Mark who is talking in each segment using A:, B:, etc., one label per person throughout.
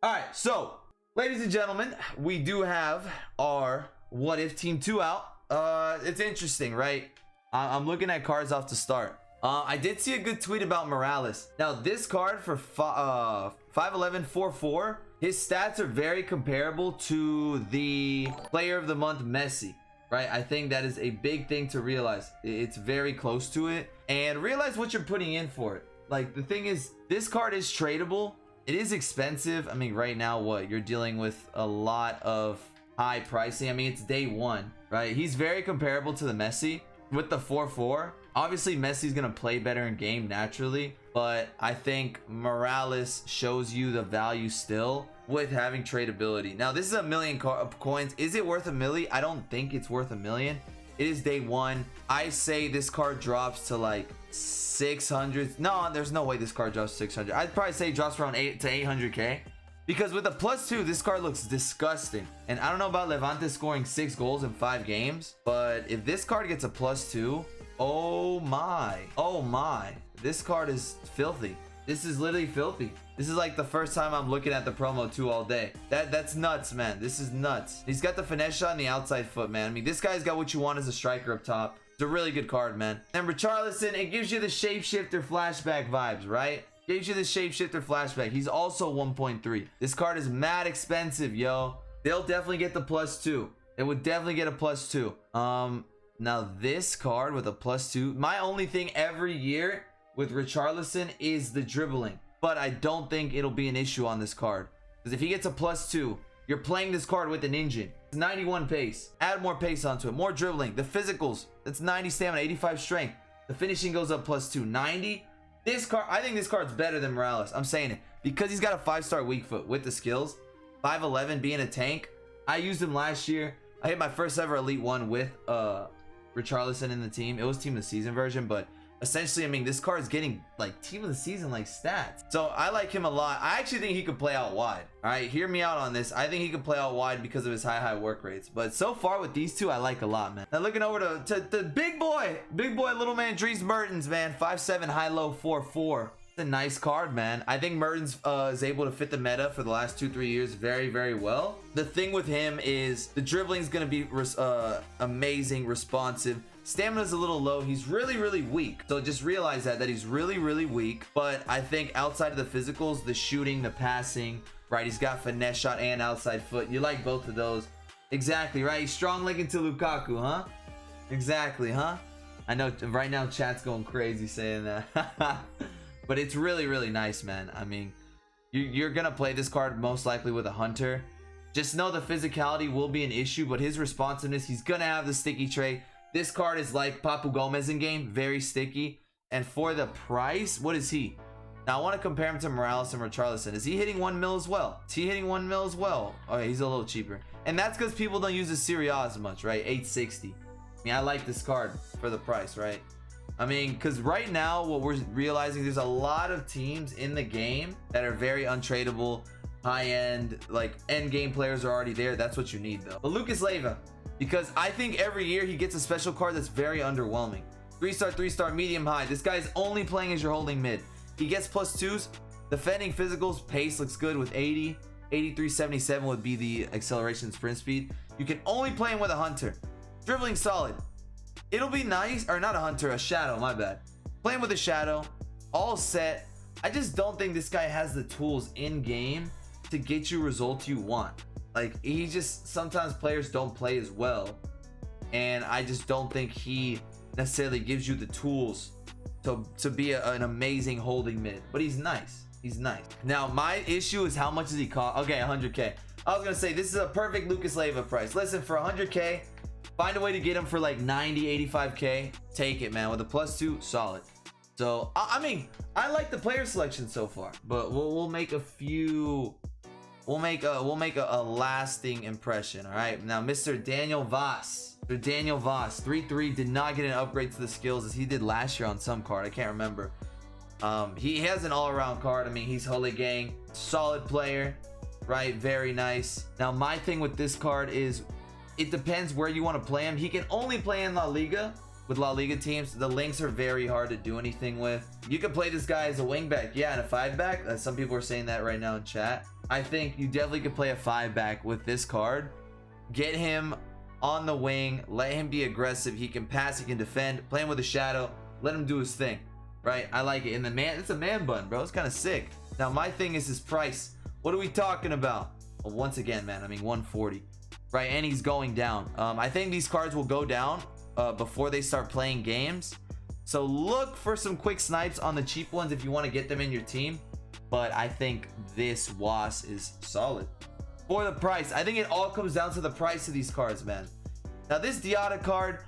A: All right, so ladies and gentlemen, we do have our what if team 2 out. It's interesting, right? I'm looking at cards off to start. I did see a good tweet about Morales. Now this card for 5'11", 4'4", his stats are very comparable to the player of the month Messi, right? I think that is a big thing to realize. It's very close to it, and realize what you're putting in for it. Like, the thing is, this card is tradable. It is expensive. I mean, right now, what you're dealing with a lot of high pricing. I mean, it's day one, right? He's very comparable to the Messi with the 4-4. Obviously, Messi's gonna play better in game naturally, but I think Morales shows you the value still with having tradability. Now, this is a million coins. Is it worth a milli? I don't think it's worth a million. It is day one. I say this card drops to like 600. No, there's no way this card drops 600. I'd probably say it drops around 8 to 800k, because with a +2, this card looks disgusting. And I don't know about Levante scoring 6 goals in 5 games, but if this card gets a +2, oh my, this card is filthy. This is literally filthy. This is like the first time I'm looking at the promo 2 all day. That's nuts, man. This is nuts. He's got the finesse shot and the outside foot, man. I mean, this guy's got what you want as a striker up top. It's a really good card, man. And RICHARLISON, it gives you the shapeshifter flashback vibes, right? Gives you the shapeshifter flashback. He's also 1.3. This card is mad expensive, yo. They'll definitely get the +2. It would definitely get a +2. Now this card with a +2, my only thing every year with RICHARLISON is the dribbling, but I don't think it'll be an issue on this card, because if he gets a +2, you're playing this card with an engine. It's 91 pace. Add more pace onto it, more dribbling. The physicals, that's 90 stamina, 85 strength. The finishing goes up +2, 90. This card, I think this card's better than Morales. I'm saying it because he's got a 5-star weak foot with the skills. 5'11", being a tank. I used him last year. I hit my first ever Elite 1 with RICHARLISON in the team. It was team of the season version, but essentially, I mean, this card is getting like team of the season like stats. So I like him a lot. I actually think he could play out wide. All right, hear me out on this. I think he could play out wide because of his high work rates. But so far with these two, I like a lot, man. Now looking over to the big boy, little man, Dries Mertens, man. 5'7", high-low, 4'4". It's a nice card, man. I think Mertens is able to fit the meta for the last 2-3 years very well. The thing with him is the dribbling is going to be amazing, responsive. Stamina's a little low. He's really weak. So just realize that he's really weak. But I think outside of the physicals, the shooting, the passing, right? He's got finesse shot and outside foot. You like both of those. Exactly, right? He's strong linking to Lukaku, huh? Exactly, huh? I know right now chat's going crazy saying that. But it's really nice, man. I mean, you're gonna play this card most likely with a hunter. Just know the physicality will be an issue, but his responsiveness, he's gonna have the sticky trait. This card is like Papu Gomez in game, very sticky. And for the price, what is he? Now I want to compare him to Morales and RICHARLISON. Is he hitting 1 mil as well? Is he hitting 1 mil as well? Oh, he's a little cheaper. And that's because people don't use the Serie A as much, right? 860. I mean, I like this card for the price, right? I mean, because right now what we're realizing, there's a lot of teams in the game that are very untradeable, high-end, like end game players are already there. That's what you need though. But Lucas Leiva, because I think every year he gets a special card that's very underwhelming. 3-star, 3-star, medium, high. This guy's only playing as your holding mid. He gets +2s. Defending physicals, pace looks good with 80. 83, 77 would be the acceleration sprint speed. You can only play him with a hunter. Dribbling solid. It'll be nice, or not a hunter, a shadow, my bad. Playing with a shadow, all set. I just don't think this guy has the tools in game to get you results you want. Like, he just, sometimes players don't play as well, and I just don't think he necessarily gives you the tools to be an amazing holding mid. But he's nice. He's nice. Now my issue is how much does he cost? Okay, 100k. I was gonna say this is a perfect Lucas Leiva price. Listen, for 100k, find a way to get him for like 90, 85k. Take it, man. With a +2, solid. So I mean, I like the player selection so far, but we'll make a few. We'll make a lasting impression. All right. Now, Mr. Daniel Voss. Mr. Daniel Voss, 3-3, did not get an upgrade to the skills as he did last year on some card. I can't remember. He has an all-around card. I mean, he's Holy Gang, solid player, right? Very nice. Now, my thing with this card is it depends where you want to play him. He can only play in La Liga, with La Liga teams. The links are very hard to do anything with. You can play this guy as a wing back, yeah, and a 5-back. Some people are saying that right now in chat. I think you definitely could play a 5-back with this card. Get him on the wing, let him be aggressive. He can pass, he can defend, play him with a shadow, let him do his thing, right? I like it. And the man, it's a man bun, bro. It's kind of sick. Now my thing is his price. What are we talking about? Well, once again, man, I mean 140, right? And he's going down. I think these cards will go down before they start playing games, so look for some quick snipes on the cheap ones if you want to get them in your team. But I think this WAS is solid for the price. I think it all comes down to the price of these cards, man. Now this Diatta card,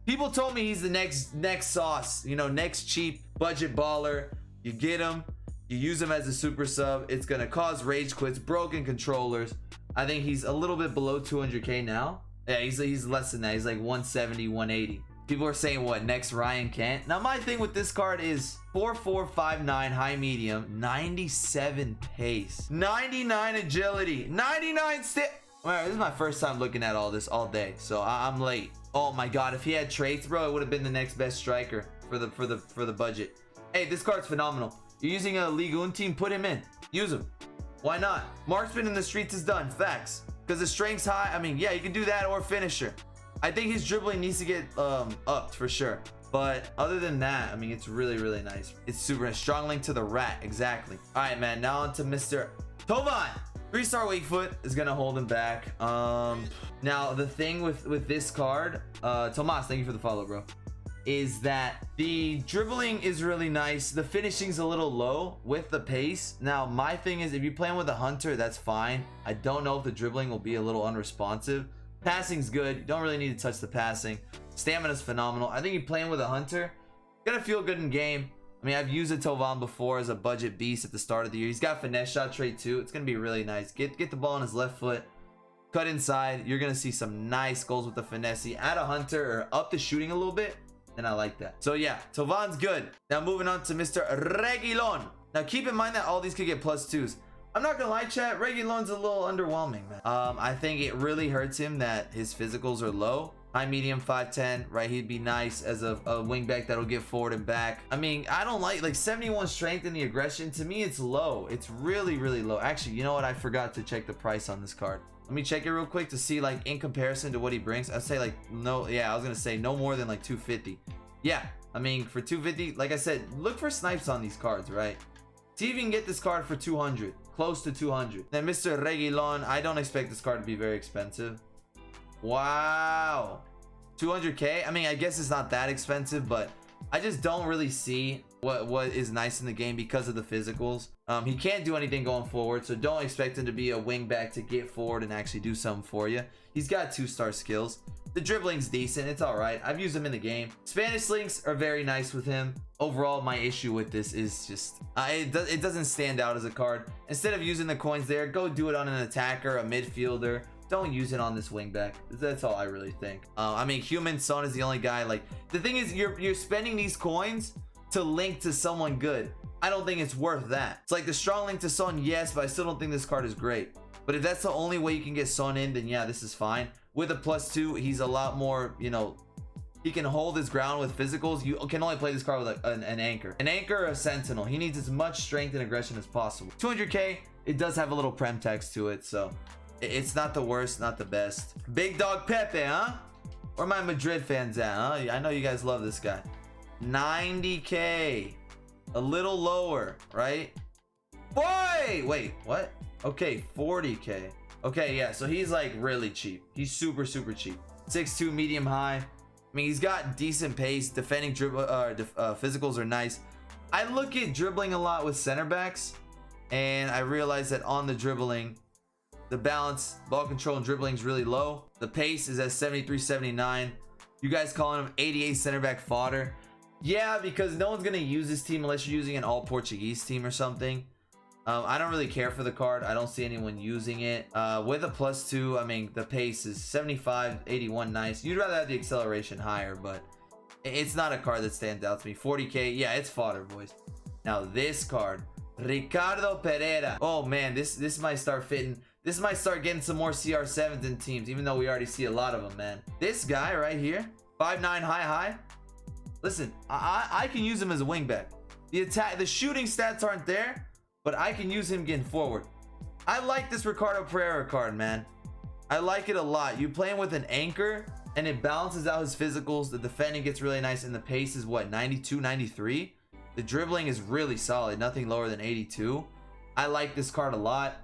A: people told me he's the next sauce, you know, next cheap budget baller. You get him, you use him as a super sub, it's gonna cause rage quits, broken controllers. I think he's a little bit below 200k now. Yeah, he's less than that. He's like 170, 180. People are saying what, next Ryan Kent? Now my thing with this card is 4459 high medium, 97 pace, 99 agility, 99 Well, this is my first time looking at all this all day, so I'm late. Oh my god, if he had traits, bro, it would have been the next best striker for the budget. Hey, this card's phenomenal. You're using a Ligue 1 team, put him in. Use him. Why not? Marksman in the streets is done. Facts. Because the strength's high. I mean, yeah, you can do that or finisher. I think his dribbling needs to get upped for sure. But other than that, I mean, it's really, really nice. It's super nice. Strong link to the rat. Exactly. All right, man. Now on to Mr. Tovan. 3-star weak foot is going to hold him back. Now, the thing with this card, Tomas, thank you for the follow, bro, is that the dribbling is really nice. The finishing's a little low with the pace. Now, my thing is, if you play him with a hunter, that's fine. I don't know if the dribbling will be a little unresponsive. Passing's good. You don't really need to touch the passing. Stamina's phenomenal. I think you playing with a hunter, gonna feel good in game. I mean, I've used a Tovan before as a budget beast at the start of the year. He's got finesse shot trait too. It's gonna be really nice. Get the ball on his left foot, cut inside. You're gonna see some nice goals with the finesse. Add a hunter or up the shooting a little bit, and I like that. So yeah, Tovan's good. Now moving on to Mr. Reguilon. Now keep in mind that all these could get +2s. I'm not gonna lie, chat, Reguilon's a little underwhelming, man. I think it really hurts him that his physicals are low. High medium 5'10", right? He'd be nice as a wingback that'll get forward and back. I mean, I don't like 71 strength in the aggression. To me, it's low. It's really, really low. Actually, you know what? I forgot to check the price on this card. Let me check it real quick to see, like, in comparison to what he brings. I'd say, like, no, yeah, I was gonna say no more than like 250. Yeah, I mean, for 250, like I said, look for snipes on these cards, right? See if you can get this card for 200, close to 200. Then Mr. Reguilon, I don't expect this card to be very expensive. Wow, 200k. I mean, I guess it's not that expensive, but I just don't really see what is nice in the game because of the physicals. He can't do anything going forward, so don't expect him to be a wing back to get forward and actually do something for you. He's got 2-star skills. The dribbling's decent. It's all right. I've used him in the game. Spanish links are very nice with him. Overall, my issue with this is just it doesn't stand out as a card. Instead of using the coins there, go do it on an attacker, a midfielder. Don't use it on this wingback. That's all I really think. I mean, Human Son is the only guy. Like, the thing is, you're spending these coins to link to someone good. I don't think it's worth that. It's like the strong link to Son, yes, but I still don't think this card is great. But if that's the only way you can get Son in, then yeah, this is fine. With a +2, he's a lot more, you know, he can hold his ground with physicals. You can only play this card with an anchor. An anchor or a sentinel. He needs as much strength and aggression as possible. 200k, it does have a little prem text to it, so it's not the worst, not the best. Big Dog Pepe, huh? Where my Madrid fans at, huh? I know you guys love this guy. 90k. A little lower, right? Boy! Wait, what? Okay, 40k. Okay, yeah, so he's like really cheap. He's super, super cheap. 6'2", medium high. I mean, he's got decent pace. Defending physicals are nice. I look at dribbling a lot with center backs, and I realize that on the dribbling, the balance, ball control, and dribbling is really low. The pace is at 73, 79. You guys calling him 88 center back fodder? Yeah, because no one's gonna use this team unless you're using an all Portuguese team or something. I don't really care for the card. I don't see anyone using it. With a +2, I mean, the pace is 75, 81, nice. You'd rather have the acceleration higher, but it's not a card that stands out to me. 40k, yeah, it's fodder, boys. Now this card, Ricardo Pereira. Oh man, this might start fitting. This might start getting some more CR7s in teams, even though we already see a lot of them, man. This guy right here, 5'9" high. Listen, I can use him as a wingback. The shooting stats aren't there, but I can use him getting forward. I like this Ricardo Pereira card, man. I like it a lot. You play him with an anchor and it balances out his physicals. The defending gets really nice and the pace is what, 92, 93? The dribbling is really solid, nothing lower than 82. I like this card a lot.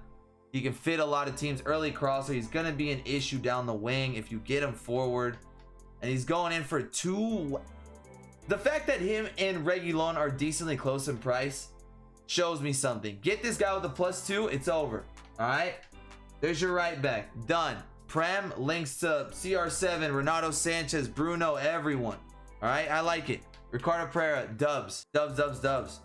A: He can fit a lot of teams. Early crosser, he's gonna be an issue down the wing if you get him forward. And he's going in for 2. The fact that him and Reguilón are decently close in price shows me something. Get this guy with a +2, it's over. All right, there's your right back, done. Prem links to CR7, Renato Sanchez, Bruno, everyone. All right, I like it. Ricardo Pereira, dubs.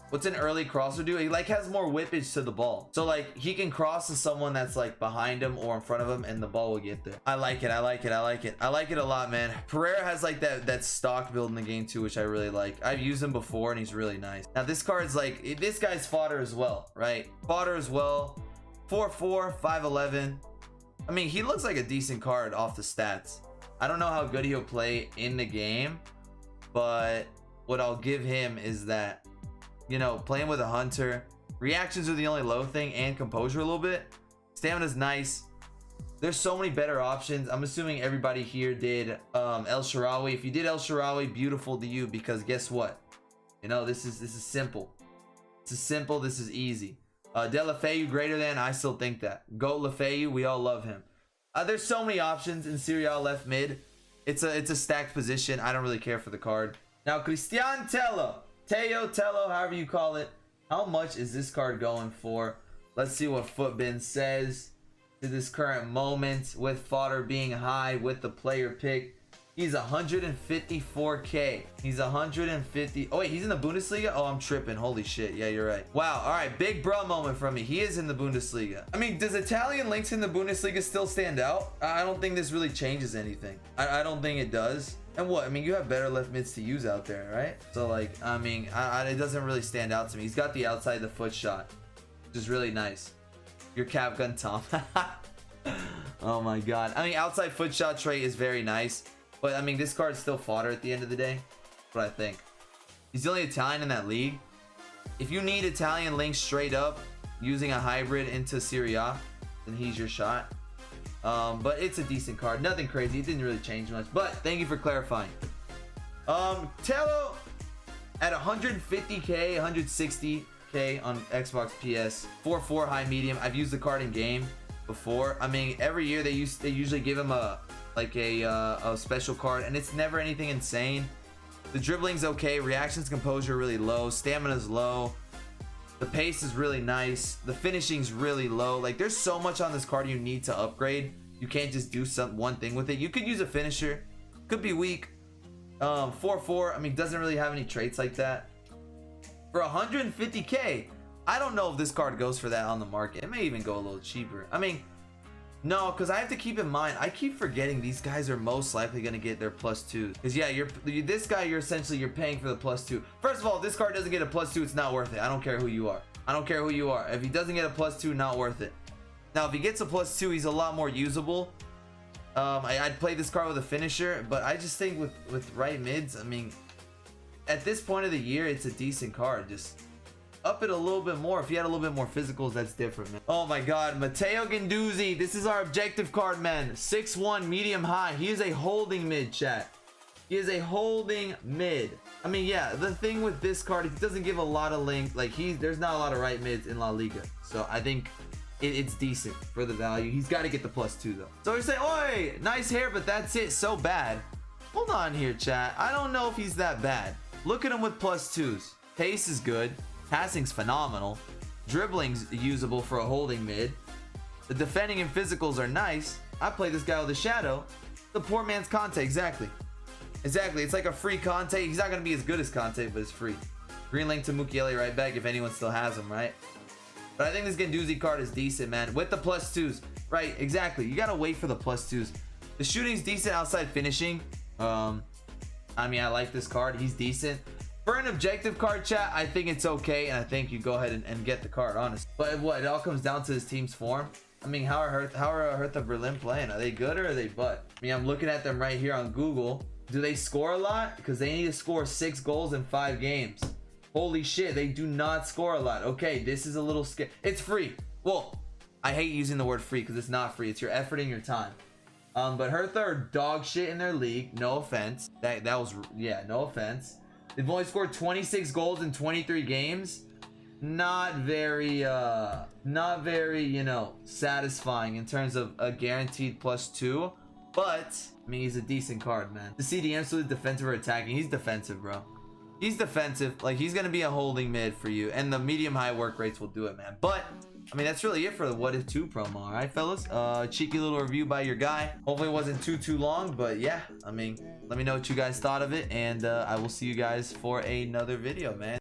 A: What's an early crosser do? He like has more whippage to the ball, so like he can cross to someone that's like behind him or in front of him and the ball will get there. I like it a lot, man. Pereira has like that stock build in the game too, which I really like. I've used him before and he's really nice. Now this card's like, this guy's fodder as well, right? Fodder as well. 4'4", 5'11". I mean, he looks like a decent card off the stats. I don't know how good he'll play in the game, but what I'll give him is that, you know, playing with a hunter, reactions are the only low thing, and composure a little bit. Stamina's nice. There's so many better options. I'm assuming everybody here did El Shaarawy. If you did El Shaarawy, beautiful to you, because guess what? You know, this is simple. This is simple. This is easy. Deulofeu greater than, I still think that. Goat Lefeu, we all love him. There's so many options in Serie A left mid. It's a stacked position. I don't really care for the card. Now, Cristian Tello, however you call it. How much is this card going for? Let's see what Footbin says to this current moment with fodder being high with the player pick. He's 154k. He's 150. Oh wait, he's in the Bundesliga? Oh, I'm tripping. Holy shit. Yeah, you're right. Wow. All right, big bro moment from me. He is in the Bundesliga. I mean, does Italian links in the Bundesliga still stand out? I don't think this really changes anything. I don't think it does. And what? I mean, you have better left mids to use out there, right? So like, I mean, it doesn't really stand out to me. He's got the outside the foot shot, which is really nice. Your cap gun, Tom. Oh my God. I mean, outside foot shot trait is very nice. But I mean, this card's still fodder at the end of the day. That's what I think. He's the only Italian in that league. If you need Italian links straight up using a hybrid into Serie A, then he's your shot. But it's a decent card. Nothing crazy. It didn't really change much. But thank you for clarifying. Tello at 150k, 160k on Xbox PS. 4/4 high medium. I've used the card in game before. I mean, every year they usually give him a special card, and it's never anything insane. The dribbling's okay, reactions composure really low, stamina's low, the pace is really nice, the finishing's really low. Like, there's so much on this card you need to upgrade. You can't just do one thing with it. You could use a finisher, could be weak. 4/4, I mean, doesn't really have any traits like that. For 150k, I don't know if this card goes for that on the market. It may even go a little cheaper. I mean, no, because I have to keep in mind, I keep forgetting these guys are most likely going to get their +2. Because yeah, this guy, you're paying for the +2. First of all, if this card doesn't get a +2, it's not worth it. I don't care who you are. If he doesn't get a +2, not worth it. Now, if he gets a +2, he's a lot more usable. I'd play this card with a finisher, but I just think with right mids, I mean, at this point of the year, it's a decent card. Just up it a little bit more. If you had a little bit more physicals, that's different, man. Oh my God, Matteo Guendouzi. This is our objective card, man. 6'1", medium high. He is a holding mid, chat. He is a holding mid. I mean, yeah, the thing with this card, he doesn't give a lot of length. Like, there's not a lot of right mids in La Liga. So I think it's decent for the value. He's got to get the +2 though. So you're saying, oi, nice hair, but that's it. So bad. Hold on here, chat. I don't know if he's that bad. Look at him with +2s. Pace is good. Passing's phenomenal. Dribbling's usable for a holding mid. The defending and physicals are nice. I play this guy with a shadow. The poor man's Conte, exactly. It's like a free Conte. He's not going to be as good as Conte, but it's free. Green link to Mukiele right back if anyone still has him, right? But I think this Guendouzi card is decent, man. With the +2s. Right, exactly. You got to wait for the +2s. The shooting's decent outside finishing. I mean, I like this card. He's decent. For an objective card, chat, I think it's okay, and I think you go ahead and get the card, honestly. But what, it all comes down to his team's form. I mean, how are Hertha Berlin playing? Are they good or are they butt? I mean, I'm looking at them right here on Google. Do they score a lot? Because they need to score 6 goals in 5 games. Holy shit, they do not score a lot. Okay, this is a little scary. It's free. Well, I hate using the word free because it's not free. It's your effort and your time. But Hertha are dog shit in their league. No offense. That was, yeah, no offense. They've only scored 26 goals in 23 games. Not very, you know, satisfying in terms of a guaranteed +2. But, I mean, he's a decent card, man. The CDM, so defensive or attacking. He's defensive, bro. He's defensive. Like, he's going to be a holding mid for you. And the medium-high work rates will do it, man. But, I mean, that's really it for the What If 2 promo. All right, fellas? Cheeky little review by your guy. Hopefully it wasn't too long. But, yeah, I mean, let me know what you guys thought of it. And I will see you guys for another video, man.